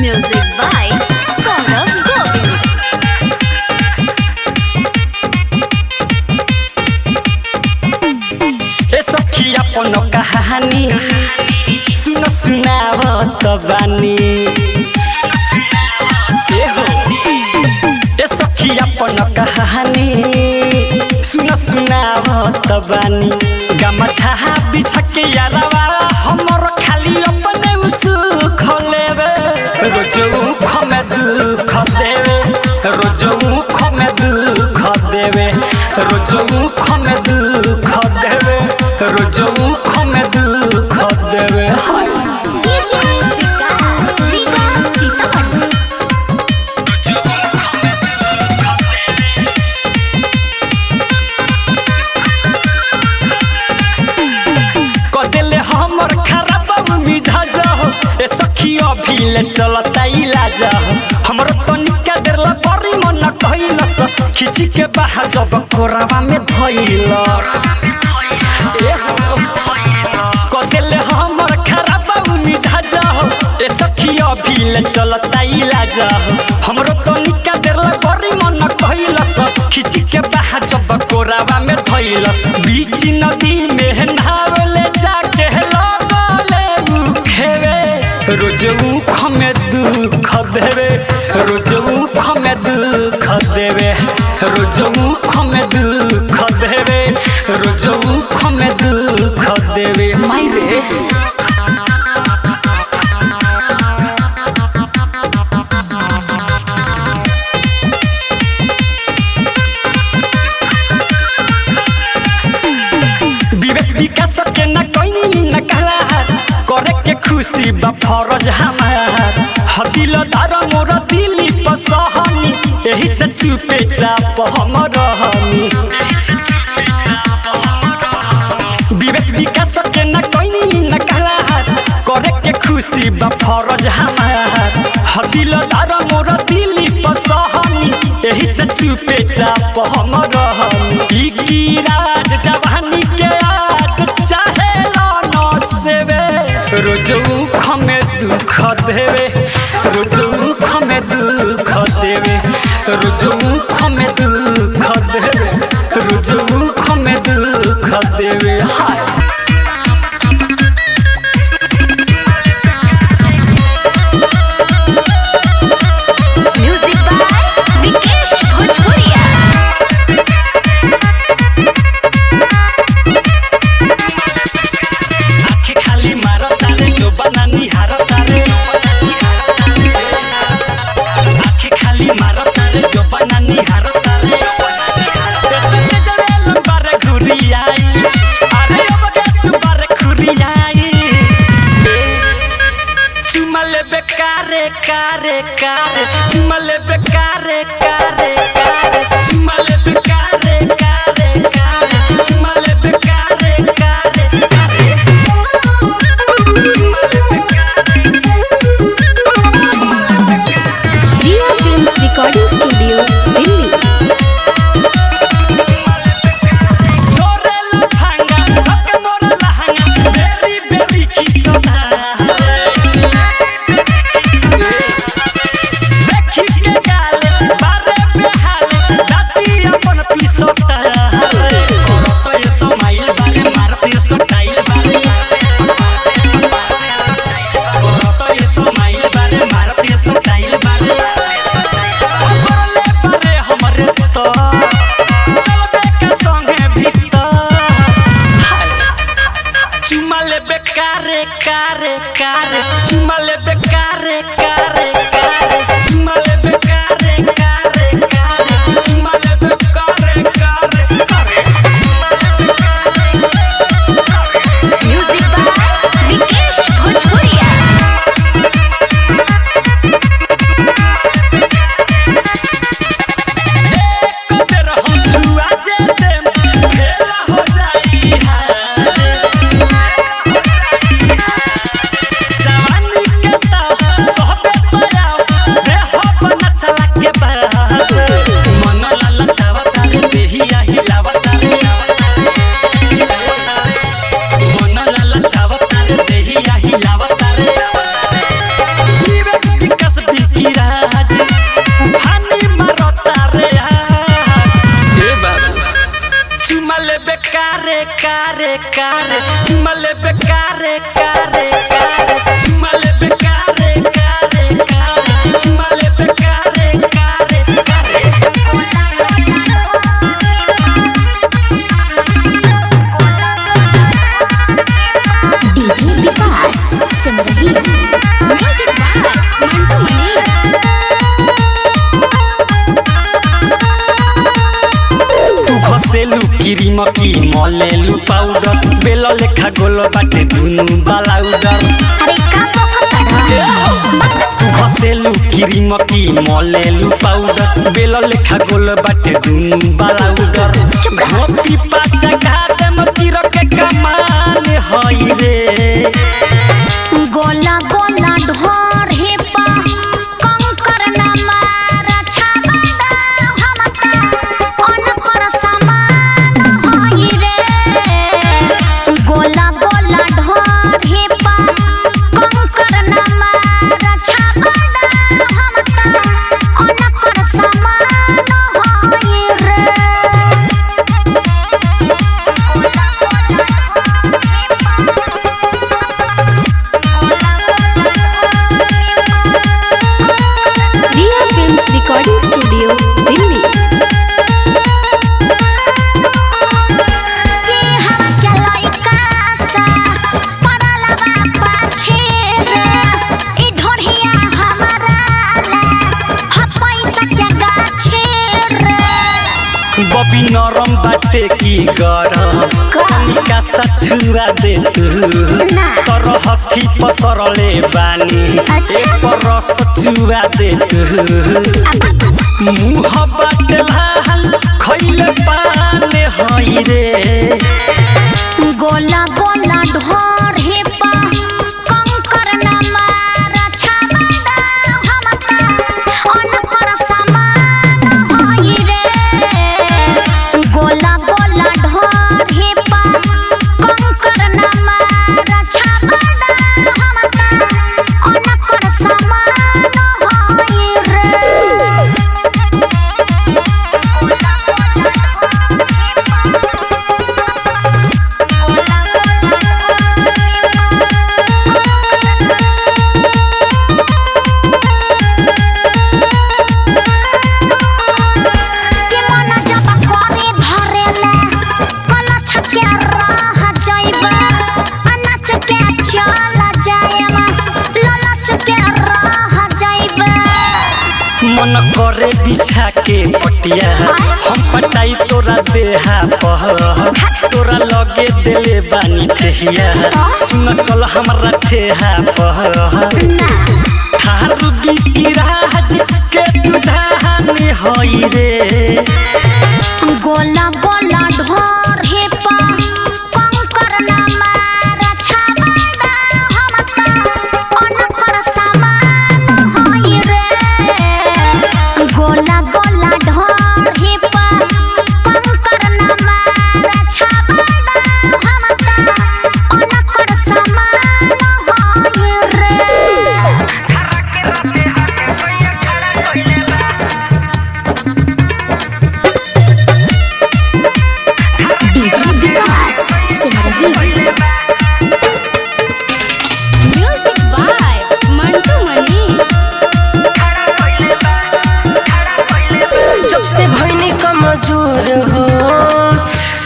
Music by Saurav Govind. ए सखी अपन कहानी सुन सुनाव त बानी ए सखी अपन कहानी सुन सुनाव त बानी गमछा बिछा के यारवा हमर खाली अपने सुख लेवे रोजो खमे दुख देवे रोजो खमे दुख देवे रोजो खमे दुख देवे रोजो खमे दुख देवे DJ Vikas Rika Sitapan. कदेले हमर खराब मिजाज हो ए सखी अभी ले चलता इलाज हो हमरो तनिका देर ला बड़ी मन कहिल खिची के बाहर जब कोरावा में धइल कदेले हमर खराब मिजाज हो ए सखी अभी ले चलता इलाज हो हमरो तनिका देर ला बड़ी मन कहिल खिची के बाहर जब कोरावा में धइल बीच नदी में नहावले जाके लगले मुखेवे रोजो खमे दुख देवे रोजो खमे दुख देवे रोजो खमे दुख देवे रोजो खमे दुख देवे मायरे विवेक विकास के न कोई न कला करे के खुशी बा फरज हमार हदिल दार मोर दिली पसहनी एही से चुपे चाप हम रहनी विवेक विकास के न कोई न कला करे के खुशी बा फरज हमार हदिल दार मोर दिली पसहनी एही से चुपे चाप हम रहनी की राज जवानी के आज चाहे न सेवे रोजो खमे दुख देवे रोजो खमे दुख देवे रोजो खमे दुख देवे रोजो खमे दुख देवे हाय Music by Vikesh Bhojpuria. आँखें खाली मारो तारे जो बनानी हारो तारे आँखें खाली मारो तारे जो बनानी हारो तारे ऐसे में जरे लंबारे घुरी आई अरे अब के तुम्हारे घुरी आई चुमा ले बेकारे कारे कारे चुमा ले बेकारे कारे कारे चुमा ले बेकारे कारे कारे चुमा ले बेकारे कारे कारे Dia Films Recording Studio, Delhi. जोरे लफंगा हके मोर लहंगा बेरी बेरी खिचता देखी के गाले बारे बेहाले दाती अपन पिसता करत ये समाइल बारे मारत ये स्टाइल बारे करत ये समाइल बारे मारत ये स्टाइल बारे बरले बारे हमरे तो चलबे के संगे भीतर चुमा ले बेकारे कारे कारे चुमा ले बेकारे कारे कारे चुमा ले बेकारे कारे कारे चुमा ले बेकारे कारे कारे Music by Vikesh Bhojpuria. एक बेर हम छुआ जे देम खेला हो जाई हारे जवानी के ता सहबे चुमले बेकारे कारे कारे चुमले बेकारे कारे कारे चुमले बेकारे कारे कारे चुमले बेकारे कारे कारे डीजे विकास सुन रही म्यूजिक बाय मंटू मनी। घसेलु क्रीम की मलेलु पाउडर बेल लेखा गोल बाटे दुनु बालाउडर अरे का पकड़ा घसेलु क्रीम की मलेलु पाउडर बेल लेखा गोल बाटे दुनु बालाउडर गोपी पाचा घाटे में तीर के कमान हई रे गोला गोला ढोर हे पा कंकर न मारा छाबड़ा हमका अनकर समान होई रे गोला गोला ढोर हे पा कंकर न मारा छाबड़ा हमका अनकर समान होई रे। रिया फिल्म्स रिकॉर्डिंग स्टूडियो दिल्ली। के हवा के लइका सा पड़लवा पाछे रे ई ढोढ़िया हमारा ला ह पैसा के गाछे रे बबी नरम बाटे की गरम कनिका सा छुआ दे तू तर हथी पसरले बानी एक रस छुआ दे तू मुह बाटे लाल खइले पाने हई रे गोला गोला ढोर हे पा कंकर न मारा छाबड़ा हमका अनकर समान होई रे गोला गोला ढोर हे पा कंकर न मारा छाबड़ा हमका अनकर समान होई रे। के मना जब करे धरेला कला छके रह जाइबा अनाच के चल जाएमा ललच के रह जाइबा मन करे बिछा के पटिया हम पटाई तोरा देहा पह तोरा लगे देले बानी ठेहिया सुन चल हमरा ठेहा पह थारू बिकिराज के दुधाने हई रे गोला गोला ढोर हे पा कंकर न मारा छाबड़ा हमका अनकर समान होई रे गोला गोला ढोर हे पा कंकर न मारा छाबड़ा हमका अनकर समान होई रे। डीजे विकास सुन रही म्यूजिक बाय मंटू मनी। जब से भइनी कमजोर हो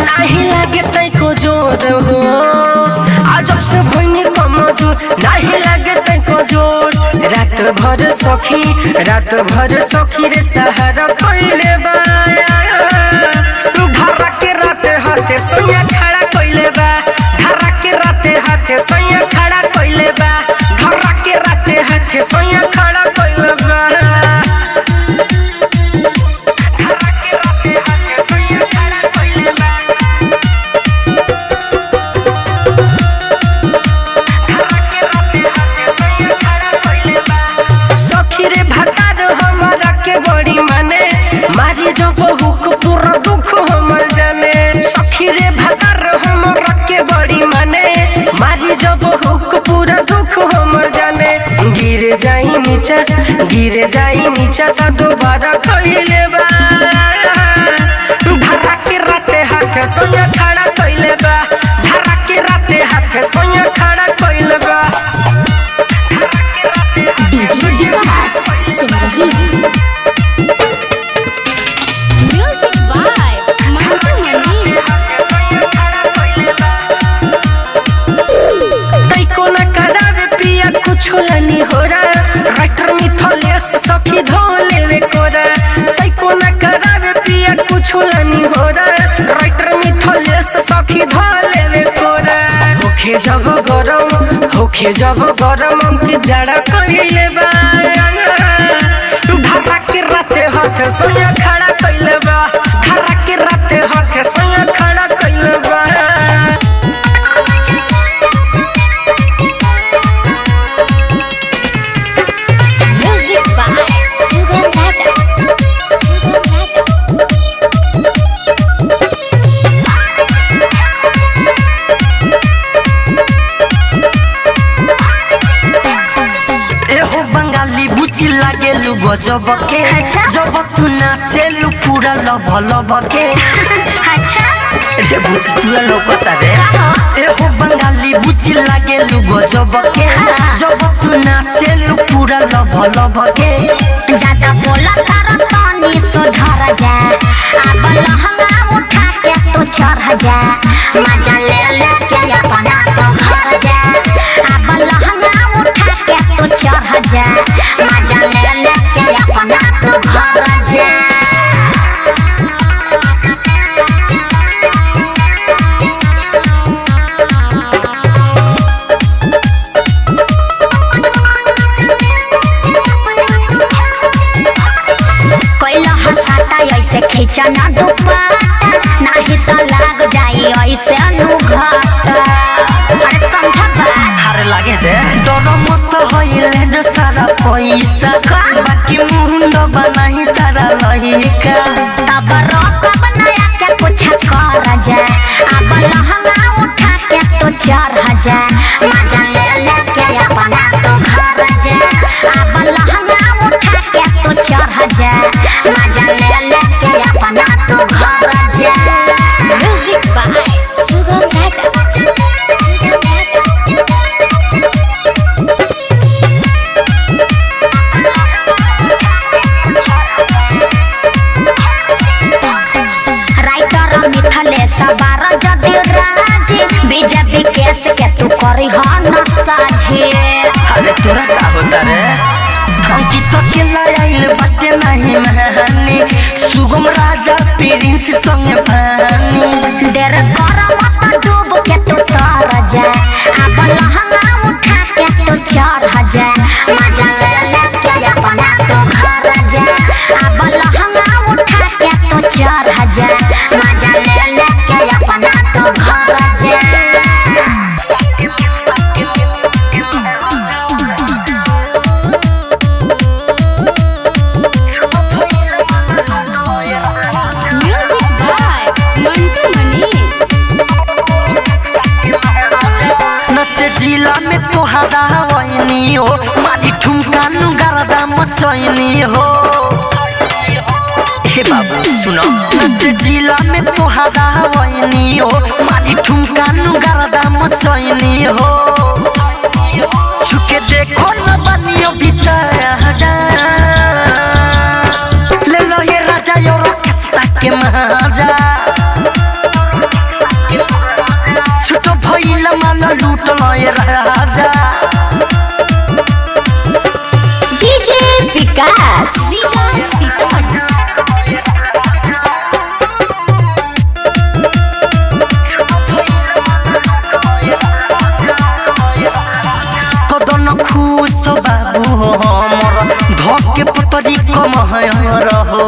नाही लागे तैको जोर हो आ जब से भइनी कमजोर नाही लागे तैको जोर रात भर सखी रे सहारा कइले बा धरा के राते हाथे सोया खड़ा कइले बा धरा के राते हाथे सोया खड़ा कइले बा धरा के राते हाथे सोया खड़ा कइले बा सखी रे भतार हमरा के बड़ी माने मारी जो बहुक पूरा दुख हमर जाने सखी रे भतार हमरा के बड़ी माने मारी जो बहुक पूरा दुख हमर जाने गिर जाई नीचा तो दोबारा कइले बा धरा के राते हाथ सोया खड़ा कइले बा धरा के राते हाथ सोया खड़ा कइले बा डीजे विकास सिमरही म्यूजिक बाय मंटू मनी तई कोना करावे पिया कुछ लनी हो रहा राइटर मिथलेस सखी धोले वे कोरा तई कोना करावे पिया कुछ लनी हो रहा राइटर मिथलेस सखी धोले वे कोरा होखे जब गरम हमके जड़ा कइले बा धरा के राते हाथ सोया खड़ा कइले बा धरा के राते हाथ सोया खड़ा कइले बा म्यूजिक बाय सुगम राजा एहो बंगाली बुची लागेलु गजब के अच्छा। जब तू नाचेलु पूरा लब लब के अच्छा रे बुची पूरा लोकता रे एहो बंगाली बुची लागेलु गजब के जब तू नाचेलु पूरा लब लब के ज्यादा बोला तारा तानी सुधर जा अब लहंगा उठा के तू चढ़ जा मजा ले ले के अपना तो घर जा अब लहंगा उठा के तू चढ़ जा मजा ले ले के अपना तो घर जा कोइला हंसाता ऐसे खींचना दुपट्टा नहीं तो लाग जाई ऐसे अनुघाटा अरे समझा बात हारे लागे दे डर मत होइले जो सारा पैसा बाकी मुंड बनाही सारा रहिका तब रोकब नया के कुछ कर जा अब लहंगा उठा के तो चढ़ जा मजा ले ले के अपना तो घर जा अब लहंगा उठा के तो चढ़ जा मजा ले ले के अपना तो घर जा music by Sugam Raja writer Mithlesh बार जदि राजी बीजेपी केस के तू करी ह न साझे अरे तोरा का होता रे अंकित के लाइल बच्चे नहीं महानी सुगम राजा प्रिंस संग भानी डेर कर मत डूब के तू तर जा अब लहंगा उठा के तू चढ़ जा मजा ले ले के अपना तो घर जा अब लहंगा उठा के तू चढ़ जा मजा ले ले के अपना तो घर जा म्यूजिक बाय मंटू मनी नचे जिला में तोहरा वैनी हो मारी ठुमका नु गरदा मचैनी हो हे बाबू सुनो नचे जिला में तोहरा वैनी हो मारी ठुमका नु गरदा मचैनी हो छुके देखो न बनियो भीतर जा ले लो ये राजा यो रकेस्ता के महाजा छोटो भइला माला लूट लय राजा डीजे विकास सीतामढ़ी कदन खुश बाबू हमर धके पतरी कम है रहो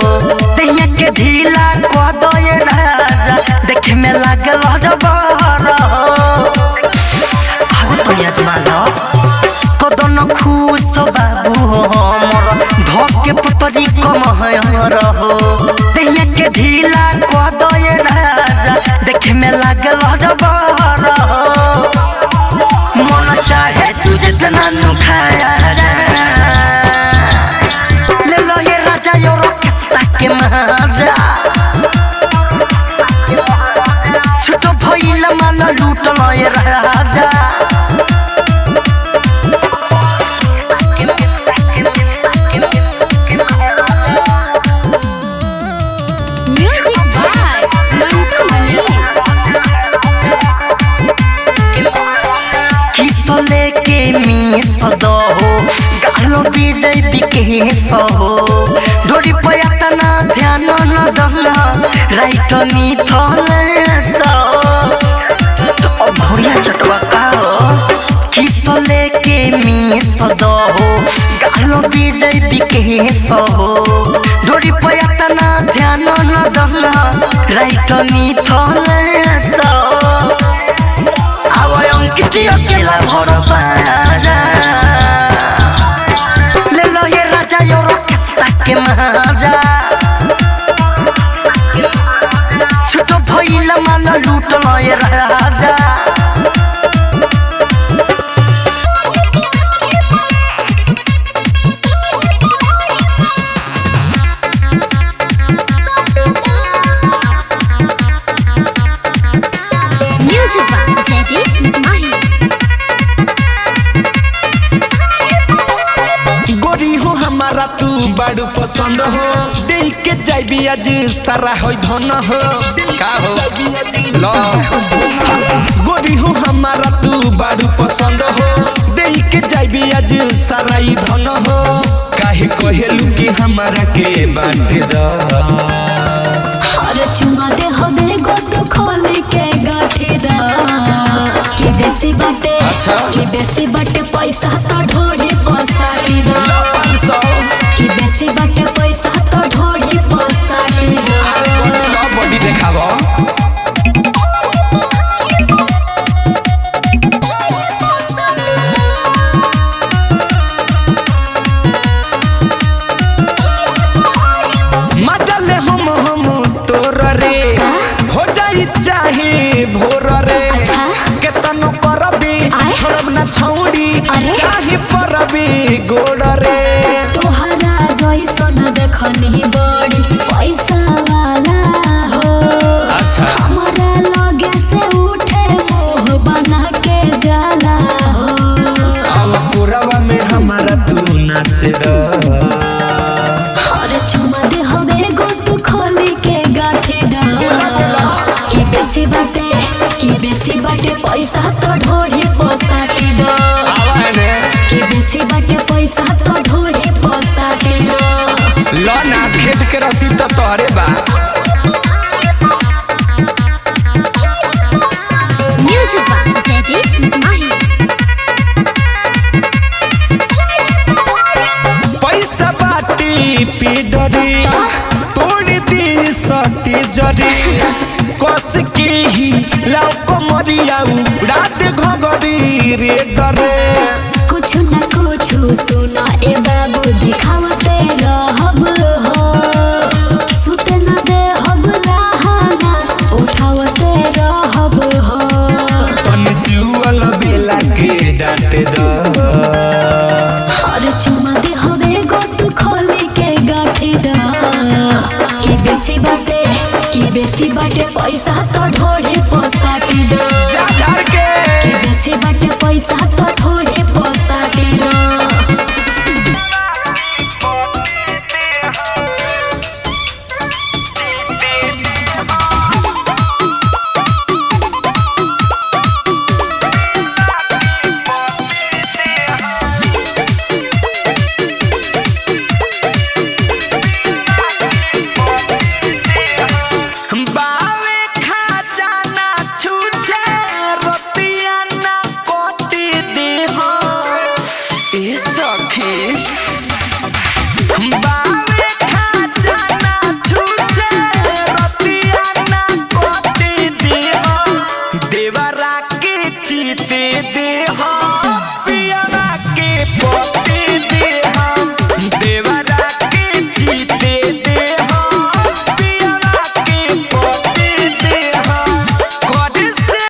तैया के ढीला क दय राजा देखे में लागल जबर अरे तो यजमान कदन खुश बाबू हमर धके पतरी कम है रहो तैया के ढीला क दय राजा देखे में लागल जबर मन चाहे तुझे तना नु खाया जा ले लो ये राजा यो रकेस्ता के महाजा लूट लय राजा म्यूजिक बाय मंटू मनीष। किस लेके मिस दो गालो बीजेपी के सो डोरी पयातना ध्यान न दहना राइट नी थले सो अब घोड़िया चटवा का किस लेके मिस दो गालो बीजेपी के सो डोरी पयातना ध्यान न दहना राइट नी थले सो आवय अंकित अकेला भर बाजा ले लो ये राजा यो रकेस्ता के महाजा छोटो भइला माला लूट लो ये राजा म्यूजिक बाय जयदीप माही। गोरी हो हमारा तू बड़ू पसंद हो देख के जाइबी आज सारा हो धन हो का हो लो गोरी हो हमारा तू बड़ू पसंद हो देख के जाइबी आज सारा ही धन हो काहे कहेलू कि हमारा के बांट द हर चुमा दे हबे गोट खोल के गाठे दा के बेसी बाटे के बेसी बाटे पैसा तो ढोड़ी पसाटी दा 500 के बेसी बाटे पैसा तो ढोड़ी पसाटी दा बॉडी देखाबो मजले हम तोर रे हो जाई चाहे भोर रे केतनो करबी छोड़ब ना छौड़ी चाहे परबी गोड़ रे तोहरा जैसन देखनी बड़ी पैसा वाला हो अच्छा हमारा लगे से उठे मोह बना के जाला हो अब पुरवा में हमारा तू नाच द हर चुमा दे हवे गोट खोली के गाठे दा के बेसी बाटे पैसा तो ढोड़ी पसाटी दा आवाने के बेसी बाटे पैसा तो ढोड़ी पसाटी दा लो ना खेत के रसी तो तोहरे बा म्यूजिक बाय जयदीप माही। पैसा बाटी पीडरी तोड़ दी सटी जरी कस के ही लाओ कमरियाऊ रात घगरी रे डरे कुछ न कुछ सुना ए